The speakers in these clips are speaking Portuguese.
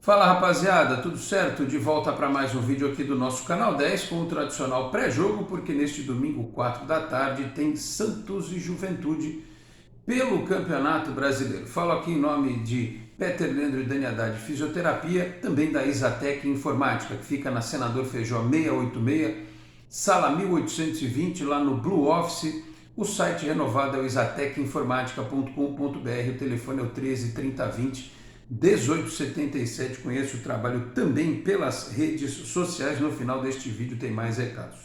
Fala rapaziada, tudo certo? De volta para mais um vídeo aqui do nosso canal 10 com o tradicional pré-jogo, porque neste domingo 4 da tarde tem Santos e Juventude pelo Campeonato Brasileiro. Falo aqui em nome de Peter Leandro e Dani Haddad Fisioterapia, também da Isatec Informática, que fica na Senador Feijó 686, sala 1820, lá no Blue Office. O site renovado é o isatecinformatica.com.br, o telefone é o 13 30 20 1877. Conheço o trabalho também pelas redes sociais. No final deste vídeo tem mais recados.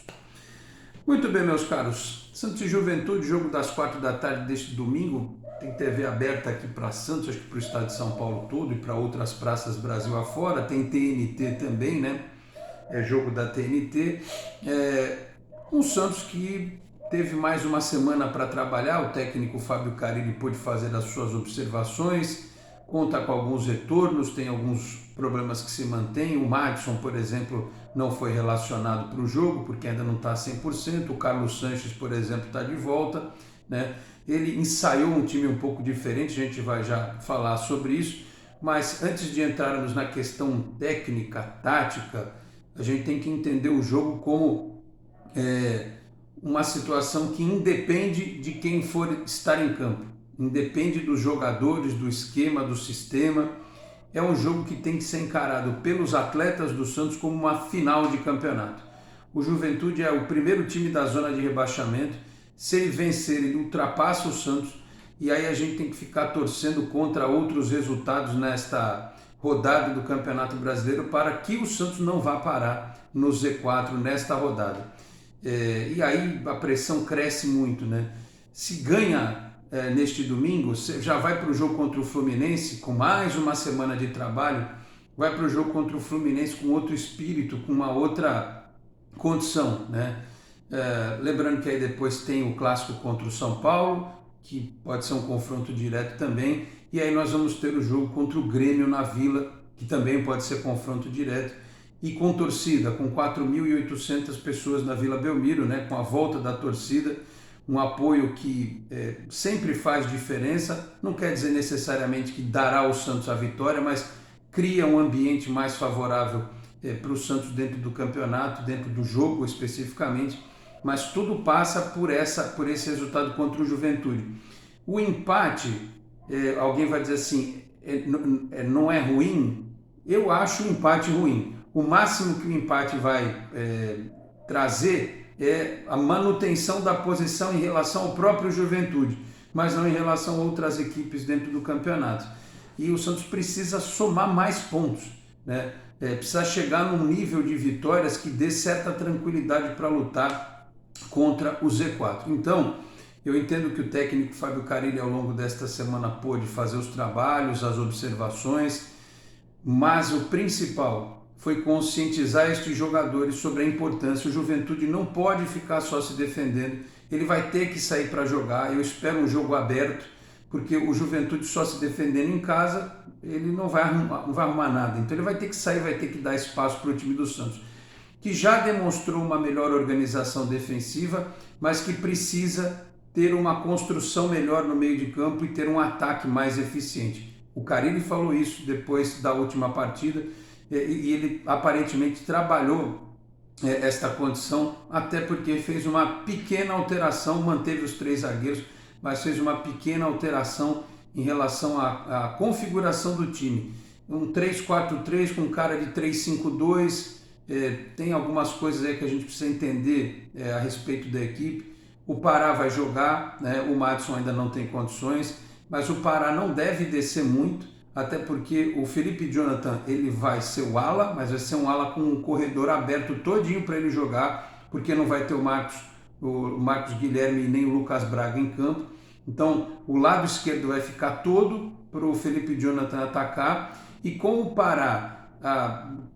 Muito bem, meus caros, Santos e Juventude, jogo das 4 da tarde deste domingo. Tem TV aberta aqui para Santos, acho que para o estado de São Paulo todo e para outras praças Brasil afora. Tem TNT também, né? É jogo da TNT. Um Santos que teve mais uma semana para trabalhar. O técnico Fábio Carille pôde fazer as suas observações, conta com alguns retornos, tem alguns problemas que se mantêm. O Madison, por exemplo, não foi relacionado para o jogo, porque ainda não está 100%. O Carlos Sanches, por exemplo, está de volta, né? Ele ensaiou um time um pouco diferente, a gente vai já falar sobre isso. Mas antes de entrarmos na questão técnica, tática, a gente tem que entender o jogo como uma situação que independe de quem for estar em campo. Independe dos jogadores, do esquema, do sistema. É um jogo que tem que ser encarado pelos atletas do Santos como uma final de campeonato. O Juventude é o primeiro time da zona de rebaixamento. Se ele vencer, ele ultrapassa o Santos. E aí a gente tem que ficar torcendo contra outros resultados nesta rodada do Campeonato Brasileiro para que o Santos não vá parar no Z4 nesta rodada. E aí a pressão cresce muito, né? Se ganha neste domingo, você já vai para o jogo contra o Fluminense com mais uma semana de trabalho, vai para o jogo contra o Fluminense com outro espírito, com uma outra condição, né? Lembrando que aí depois tem o clássico contra o São Paulo, que pode ser um confronto direto também, e aí nós vamos ter o jogo contra o Grêmio na Vila, que também pode ser confronto direto, e com torcida, com 4.800 pessoas na Vila Belmiro, né? Com a volta da torcida, um apoio que sempre faz diferença. Não quer dizer necessariamente que dará ao Santos a vitória, mas cria um ambiente mais favorável para o Santos dentro do campeonato, dentro do jogo especificamente, mas tudo passa por esse resultado contra o Juventude. O empate, alguém vai dizer assim, não é ruim? Eu acho o empate ruim. O máximo que o empate vai trazer é a manutenção da posição em relação ao próprio Juventude, mas não em relação a outras equipes dentro do campeonato. E o Santos precisa somar mais pontos, né? Precisa chegar num nível de vitórias que dê certa tranquilidade para lutar contra o Z4. Então, eu entendo que o técnico Fábio Carille, ao longo desta semana, pôde fazer os trabalhos, as observações, mas o principal foi conscientizar estes jogadores sobre a importância. O Juventude não pode ficar só se defendendo, ele vai ter que sair para jogar. Eu espero um jogo aberto, porque o Juventude só se defendendo em casa, ele não vai arrumar nada. Então ele vai ter que sair, vai ter que dar espaço para o time do Santos, que já demonstrou uma melhor organização defensiva, mas que precisa ter uma construção melhor no meio de campo e ter um ataque mais eficiente. O Carille falou isso depois da última partida, e ele aparentemente trabalhou esta condição, até porque fez uma pequena alteração, manteve os 3 zagueiros, mas fez uma pequena alteração em relação à configuração do time. Um 3-4-3 com cara de 3-5-2, tem algumas coisas aí que a gente precisa entender a respeito da equipe. O Pará vai jogar, né? O Madison ainda não tem condições, mas o Pará não deve descer muito, até porque o Felipe Jonathan, ele vai ser o ala, mas vai ser um ala com um corredor aberto todinho para ele jogar, porque não vai ter o Marcos Guilherme e nem o Lucas Braga em campo. Então o lado esquerdo vai ficar todo para o Felipe Jonathan atacar, e com o Pará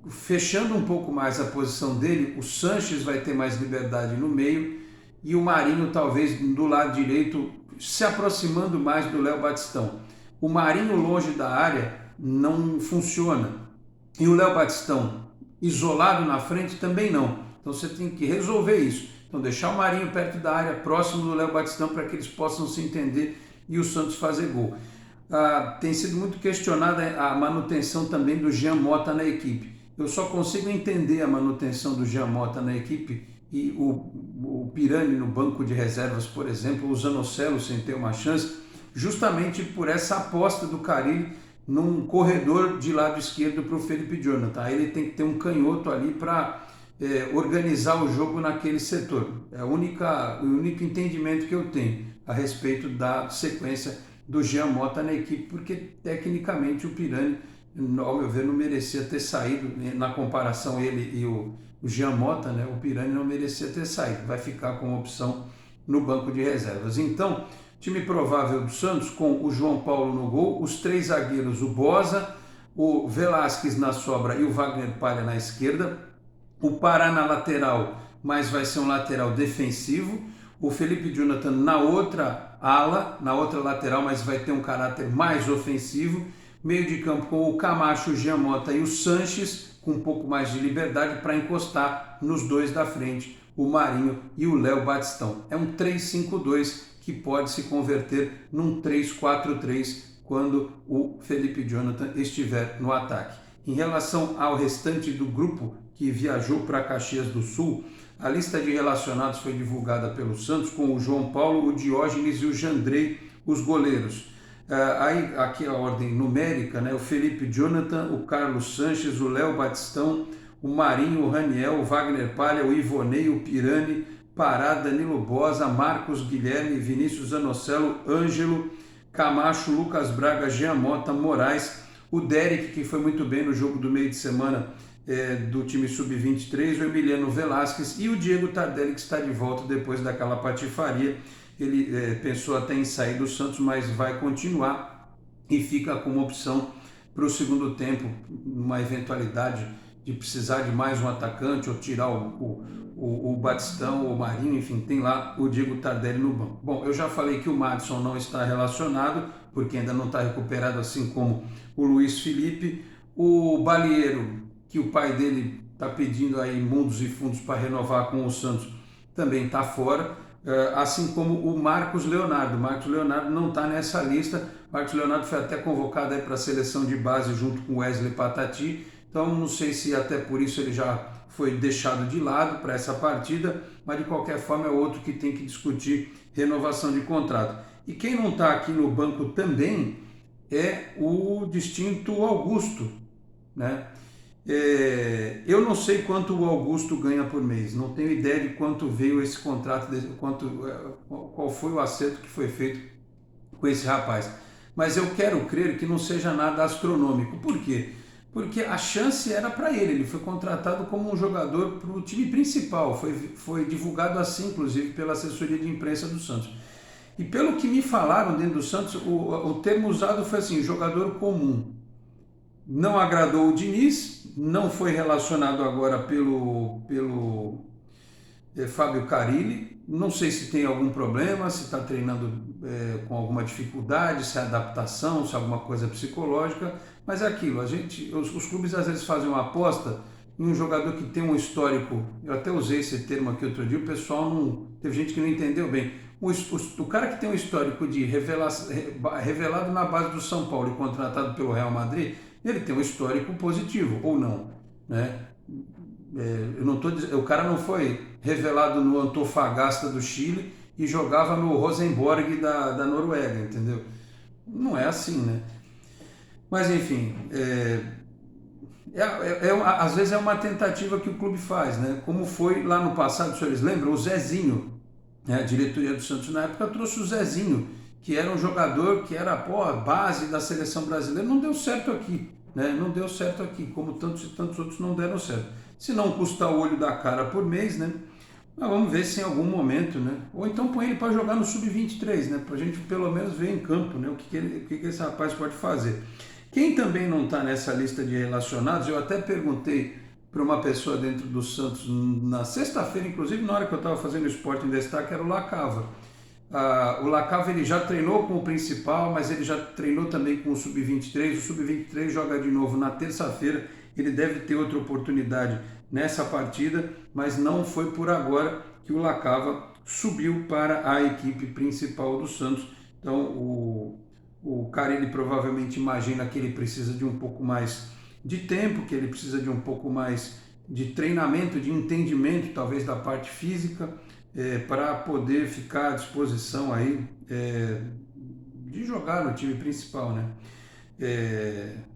fechando um pouco mais a posição dele, o Sanches vai ter mais liberdade no meio, e o Marinho talvez do lado direito se aproximando mais do Léo Batistão. O Marinho longe da área não funciona, e o Léo Batistão isolado na frente também não. Então você tem que resolver isso. Então deixar o Marinho perto da área, próximo do Léo Batistão, para que eles possam se entender e o Santos fazer gol. tem sido muito questionada a manutenção também do Jean Mota na equipe. Eu só consigo entender a manutenção do Jean Mota na equipe e o Pirani no banco de reservas, por exemplo, o Zanocelo sem ter uma chance, justamente por essa aposta do Carille num corredor de lado esquerdo para o Felipe Jonathan. Aí ele tem que ter um canhoto ali para organizar o jogo naquele setor. É o único entendimento que eu tenho a respeito da sequência do Jean Mota na equipe, porque tecnicamente o Pirani, ao meu ver, não merecia ter saído, na comparação ele e o Jean Mota, né? O Pirani não merecia ter saído, vai ficar com opção no banco de reservas. Então, time provável do Santos com o João Paulo no gol, os três zagueiros, o Boza, o Velasquez na sobra e o Wagner Palha na esquerda, o Pará na lateral, mas vai ser um lateral defensivo, o Felipe Jonathan na outra ala, na outra lateral, mas vai ter um caráter mais ofensivo, meio de campo com o Camacho, o Jean Mota e o Sanches, com um pouco mais de liberdade para encostar nos dois da frente, o Marinho e o Léo Batistão. É um 3-5-2 que pode se converter num 3-4-3 quando o Felipe Jonathan estiver no ataque. Em relação ao restante do grupo que viajou para Caxias do Sul, a lista de relacionados foi divulgada pelo Santos com o João Paulo, o Diógenes e o Jandrei, os goleiros. Aí aqui a ordem numérica, né? O Felipe Jonathan, o Carlos Sanches, o Léo Batistão, o Marinho, o Raniel, o Wagner Palha, o Ivonei, o Pirani, Pará, Danilo Boza, Marcos Guilherme, Vinícius Zanocelo, Ângelo, Camacho, Lucas Braga, Jean Mota, Moraes, o Derek, que foi muito bem no jogo do meio de semana do time sub-23, o Emiliano Velasquez e o Diego Tardelli, que está de volta depois daquela patifaria. Ele pensou até em sair do Santos, mas vai continuar e fica como opção para o segundo tempo, numa eventualidade de precisar de mais um atacante ou tirar o Batistão ou o Marinho, enfim, tem lá o Diego Tardelli no banco. Bom, eu já falei que o Madison não está relacionado, porque ainda não está recuperado, assim como o Luiz Felipe. O Balieiro, que o pai dele está pedindo aí mundos e fundos para renovar com o Santos, também está fora, assim como o Marcos Leonardo. O Marcos Leonardo não está nessa lista. O Marcos Leonardo foi até convocado para a seleção de base junto com o Wesley Patati, então não sei se até por isso ele já foi deixado de lado para essa partida, mas de qualquer forma é outro que tem que discutir renovação de contrato. E quem não está aqui no banco também é o distinto Augusto, né? Eu não sei quanto o Augusto ganha por mês, não tenho ideia de quanto veio esse contrato, qual foi o acerto que foi feito com esse rapaz, mas eu quero crer que não seja nada astronômico. Por quê? Porque a chance era para ele foi contratado como um jogador para o time principal, foi divulgado assim, inclusive, pela assessoria de imprensa do Santos. E pelo que me falaram dentro do Santos, o termo usado foi assim, jogador comum. Não agradou o Diniz, não foi relacionado agora pelo Fábio Carille, não sei se tem algum problema, se está treinando com alguma dificuldade, se é adaptação, se é alguma coisa psicológica, mas é aquilo, os clubes às vezes fazem uma aposta em um jogador que tem um histórico, eu até usei esse termo aqui outro dia, o pessoal não, teve gente que não entendeu bem, o cara que tem um histórico de revelado na base do São Paulo e contratado pelo Real Madrid, ele tem um histórico positivo, ou não, né? Eu não tô dizendo, o cara não foi revelado no Antofagasta do Chile e jogava no Rosenborg da Noruega, entendeu? Não é assim, né? Mas enfim, às vezes é uma tentativa que o clube faz, né? Como foi lá no passado, os senhores lembram? O Zezinho, a diretoria do Santos na época trouxe o Zezinho, que era um jogador que era a base da seleção brasileira, não deu certo aqui, né? Não deu certo aqui, como tantos e tantos outros não deram certo. Se não custa o olho da cara por mês, né? Mas vamos ver se em algum momento, né? Ou então põe ele para jogar no Sub-23, né? Para a gente pelo menos ver em campo, né? O que esse rapaz pode fazer. Quem também não está nessa lista de relacionados, eu até perguntei para uma pessoa dentro do Santos na sexta-feira, inclusive na hora que eu estava fazendo o Esporte em Destaque, era o Lacava. O Lacava ele já treinou com o principal, mas ele já treinou também com o Sub-23. O Sub-23 joga de novo na terça-feira. Ele deve ter outra oportunidade nessa partida, mas não foi por agora que o Lacava subiu para a equipe principal do Santos. Então O Carille provavelmente imagina que ele precisa de um pouco mais de tempo, que ele precisa de um pouco mais de treinamento, de entendimento, talvez da parte física, para poder ficar à disposição aí de jogar no time principal, né?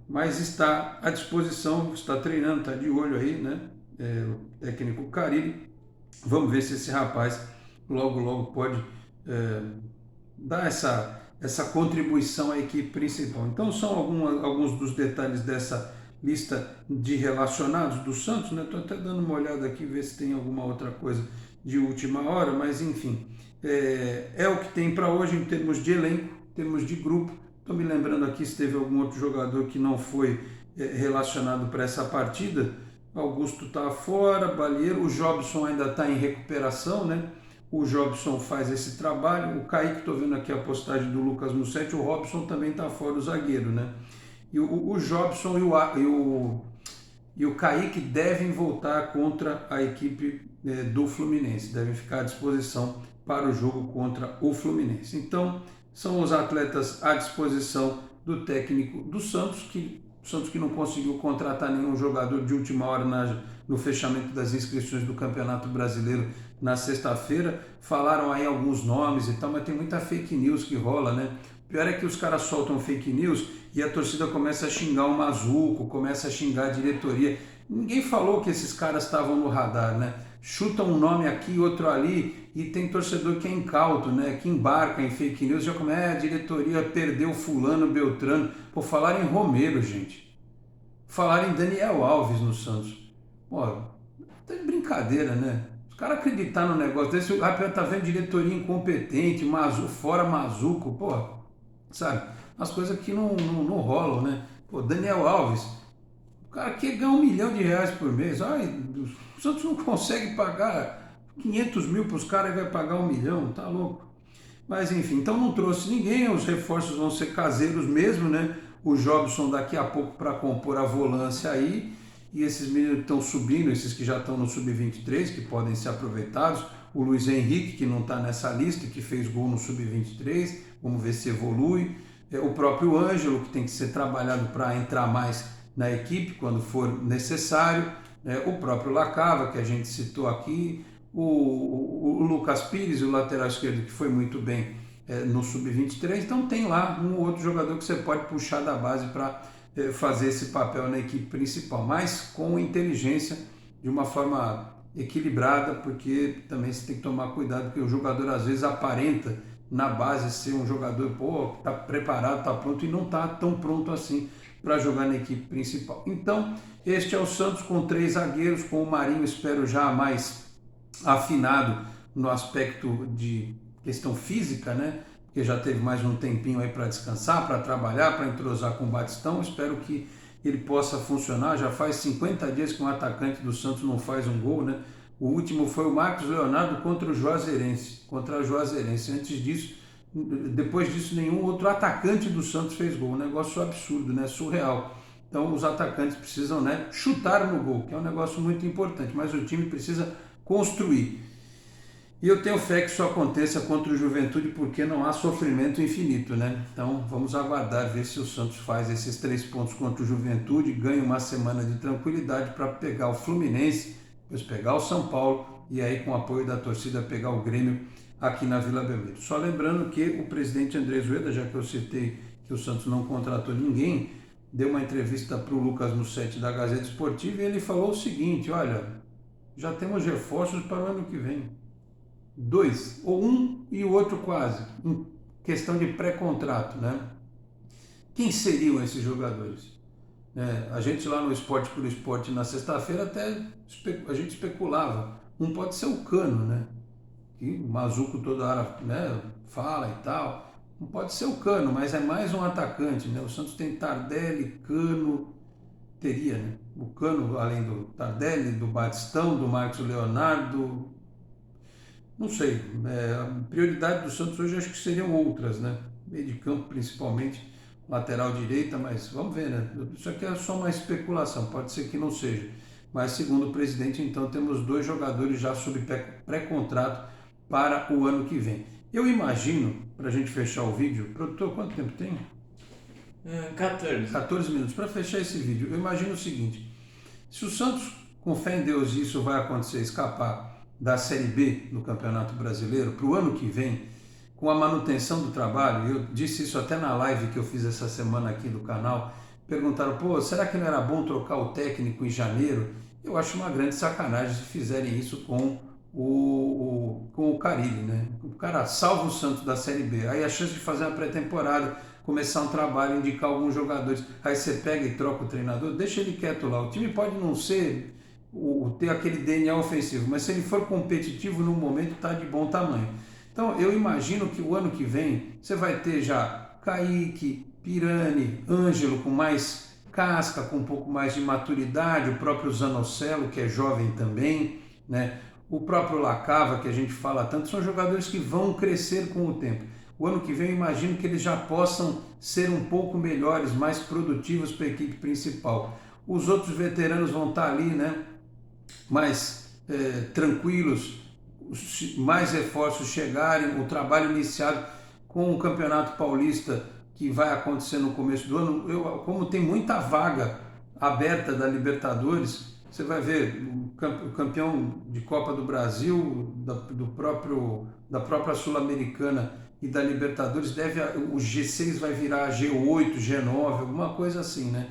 Mas está à disposição, está treinando, está de olho aí, né? O técnico Carille. Vamos ver se esse rapaz logo pode dar essa contribuição à equipe principal. Então são alguns dos detalhes dessa lista de relacionados do Santos, né? Estou até dando uma olhada aqui, ver se tem alguma outra coisa de última hora, mas enfim, é o que tem para hoje em termos de elenco, em termos de grupo. Estou me lembrando aqui se teve algum outro jogador que não foi relacionado para essa partida. Augusto está fora, Balieiro, o Jobson ainda está em recuperação, né? O Jobson faz esse trabalho, o Kaique, estou vendo aqui a postagem do Lucas Mussetti, o Robson também está fora, o zagueiro, né? E o Jobson e o Kaique devem voltar contra a equipe do Fluminense, devem ficar à disposição para o jogo contra o Fluminense. Então, são os atletas à disposição do técnico do Santos, que não conseguiu contratar nenhum jogador de última hora no fechamento das inscrições do Campeonato Brasileiro na sexta-feira. Falaram aí alguns nomes e tal, mas tem muita fake news que rola, né? O pior é que os caras soltam fake news e a torcida começa a xingar o Mazuco, começa a xingar a diretoria. Ninguém falou que esses caras estavam no radar, né? Chuta um nome aqui, outro ali, e tem torcedor que é incauto, né? Que embarca em fake news, já começa, a diretoria perdeu fulano, Beltrano. Pô, falaram em Romero, gente. Falaram em Daniel Alves no Santos. Pô, tá de brincadeira, né? Os caras acreditar no negócio desse, o rapaz tá vendo diretoria incompetente, fora Mazuco, pô, sabe? As coisas que não rolam, né? Pô, Daniel Alves, o cara quer ganhar R$1 milhão por mês. Ai, o Santos não consegue pagar 500 mil para os caras e vai pagar R$1 milhão, tá louco? Mas enfim, então não trouxe ninguém, os reforços vão ser caseiros mesmo, né? O Jobson daqui a pouco para compor a volância aí, e esses meninos que estão subindo, esses que já estão no Sub-23, que podem ser aproveitados, o Luiz Henrique, que não está nessa lista, que fez gol no Sub-23, vamos ver se evolui, o próprio Ângelo, que tem que ser trabalhado para entrar mais na equipe quando for necessário, o próprio Lacava, que a gente citou aqui, o Lucas Pires, o lateral esquerdo, que foi muito bem no Sub-23, então tem lá um ou outro jogador que você pode puxar da base para fazer esse papel na equipe principal, mas com inteligência, de uma forma equilibrada, porque também você tem que tomar cuidado, porque o jogador às vezes aparenta na base ser um jogador, pô, tá preparado, tá pronto, e não tá tão pronto assim para jogar na equipe principal. Então, este é o Santos com 3 zagueiros, com o Marinho, espero já mais afinado no aspecto de questão física, né? Porque já teve mais um tempinho aí para descansar, para trabalhar, para entrosar com o Batistão. Espero que ele possa funcionar. Já faz 50 dias que um atacante do Santos não faz um gol, né? O último foi o Marcos Leonardo contra o Juazeirense, Antes disso, depois disso, nenhum outro atacante do Santos fez gol. Um negócio absurdo, né? Surreal. Então os atacantes precisam, né, chutar no gol, que é um negócio muito importante, mas o time precisa construir. E eu tenho fé que isso aconteça contra o Juventude, porque não há sofrimento infinito, né? Então vamos aguardar, ver se o Santos faz esses 3 pontos contra o Juventude, ganha uma semana de tranquilidade para pegar o Fluminense, depois pegar o São Paulo e aí com o apoio da torcida pegar o Grêmio aqui na Vila Belmiro. Só lembrando que o presidente Andrés Rueda, já que eu citei que o Santos não contratou ninguém, deu uma entrevista para o Lucas Mussetti da Gazeta Esportiva e ele falou o seguinte: olha, já temos reforços para o ano que vem. 2, ou um e o outro quase, em questão de pré-contrato, né? Quem seriam esses jogadores? A gente lá no Esporte por Esporte na sexta-feira até a gente especulava. Um pode ser o Cano, né? Que o Mazuco toda hora, né, fala e tal. Um pode ser o Cano, mas é mais um atacante, né? O Santos tem Tardelli, Cano, teria, né? O Cano, além do Tardelli, do Batistão, do Marcos Leonardo. Não sei, a prioridade do Santos hoje acho que seriam outras, né? Meio de campo principalmente, lateral direita, mas vamos ver, né? Isso aqui é só uma especulação, pode ser que não seja. Mas segundo o presidente, então, temos 2 jogadores já sob pré-contrato para o ano que vem. Eu imagino, para a gente fechar o vídeo, produtor, quanto tempo tem? 14. 14 minutos. Para fechar esse vídeo, eu imagino o seguinte: se o Santos, com fé em Deus, isso vai acontecer, escapar da Série B do Campeonato Brasileiro para o ano que vem, com a manutenção do trabalho, eu disse isso até na live que eu fiz essa semana aqui do canal, perguntaram, pô, será que não era bom trocar o técnico em janeiro? Eu acho uma grande sacanagem se fizerem isso com o Carille, né? O cara salva o Santos da Série B, aí a chance de fazer uma pré-temporada, começar um trabalho, indicar alguns jogadores, aí você pega e troca o treinador, deixa ele quieto lá. O time pode não ser, ter aquele DNA ofensivo, mas se ele for competitivo no momento, está de bom tamanho. Então eu imagino que o ano que vem você vai ter já Kaique, Pirani, Ângelo com mais casca, com um pouco mais de maturidade, o próprio Zanocelo, que é jovem também, né? O próprio Lacava, que a gente fala tanto, são jogadores que vão crescer com o tempo. O ano que vem eu imagino que eles já possam ser um pouco melhores, mais produtivos para a equipe principal. Os outros veteranos vão estar ali, né, mais tranquilos, mais reforços chegarem, o trabalho iniciado com o Campeonato Paulista que vai acontecer no começo do ano. Como tem muita vaga aberta da Libertadores, você vai ver o campeão de Copa do Brasil, da própria Sul-Americana e da Libertadores, o G6 vai virar G8, G9, alguma coisa assim, né?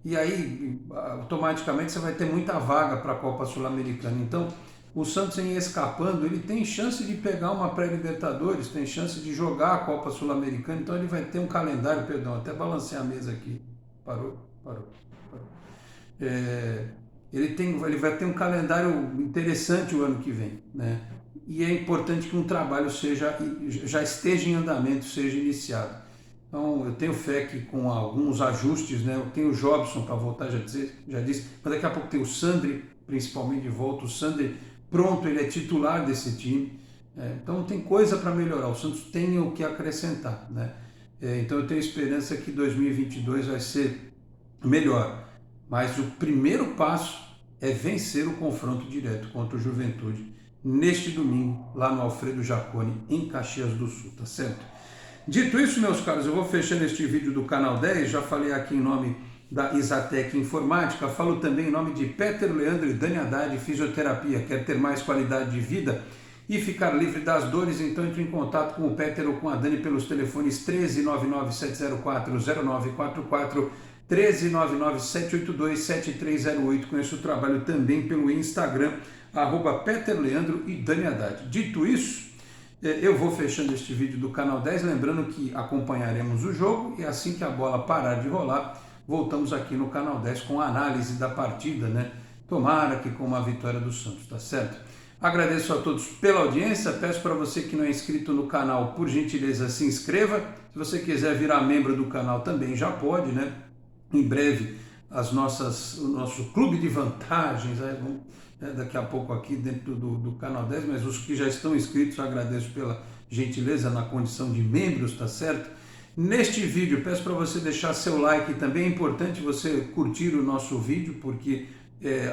E aí, automaticamente, você vai ter muita vaga para a Copa Sul-Americana. Então, o Santos, em escapando, ele tem chance de pegar uma pré-Libertadores, tem chance de jogar a Copa Sul-Americana, então ele vai ter um calendário, perdão, até balancei a mesa aqui, parou. Ele vai ter um calendário interessante o ano que vem, né? E é importante que um trabalho já esteja em andamento, seja iniciado. Então, eu tenho fé que com alguns ajustes, né? Eu tenho o Jobson para voltar, já disse, mas daqui a pouco tem o Sandri, principalmente de volta. O Sandri pronto, ele é titular desse time. Então, tem coisa para melhorar. O Santos tem o que acrescentar, né? Então, eu tenho esperança que 2022 vai ser melhor. Mas o primeiro passo é vencer o confronto direto contra o Juventude neste domingo, lá no Alfredo Jaconi, em Caxias do Sul, tá certo? Dito isso, meus caros, eu vou fechando este vídeo do Canal 10, já falei aqui em nome da Isatec Informática, falo também em nome de Peter Leandro e Dani Haddad Fisioterapia. Quer ter mais qualidade de vida e ficar livre das dores? Então entre em contato com o Peter ou com a Dani pelos telefones 13997040944, 13997827308. Conheço o trabalho também pelo Instagram, @PeterLeandro e Dani Haddad. Dito isso, eu vou fechando este vídeo do Canal 10, lembrando que acompanharemos o jogo e assim que a bola parar de rolar, voltamos aqui no Canal 10 com a análise da partida, né? Tomara que com uma vitória do Santos, tá certo? Agradeço a todos pela audiência, peço para você que não é inscrito no canal, por gentileza, se inscreva. Se você quiser virar membro do canal também já pode, né? Em breve, o nosso clube de vantagens, daqui a pouco aqui dentro do Canal 10, mas os que já estão inscritos, eu agradeço pela gentileza na condição de membros, tá certo? Neste vídeo, peço para você deixar seu like, também é importante você curtir o nosso vídeo, porque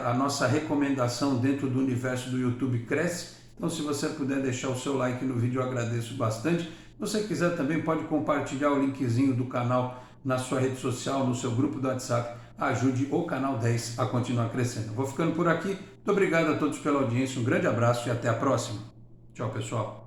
a nossa recomendação dentro do universo do YouTube cresce, então se você puder deixar o seu like no vídeo, eu agradeço bastante. Se você quiser também pode compartilhar o linkzinho do canal na sua rede social, no seu grupo do WhatsApp, ajude o Canal 10 a continuar crescendo. Vou ficando por aqui, muito obrigado a todos pela audiência, um grande abraço e até a próxima. Tchau, pessoal.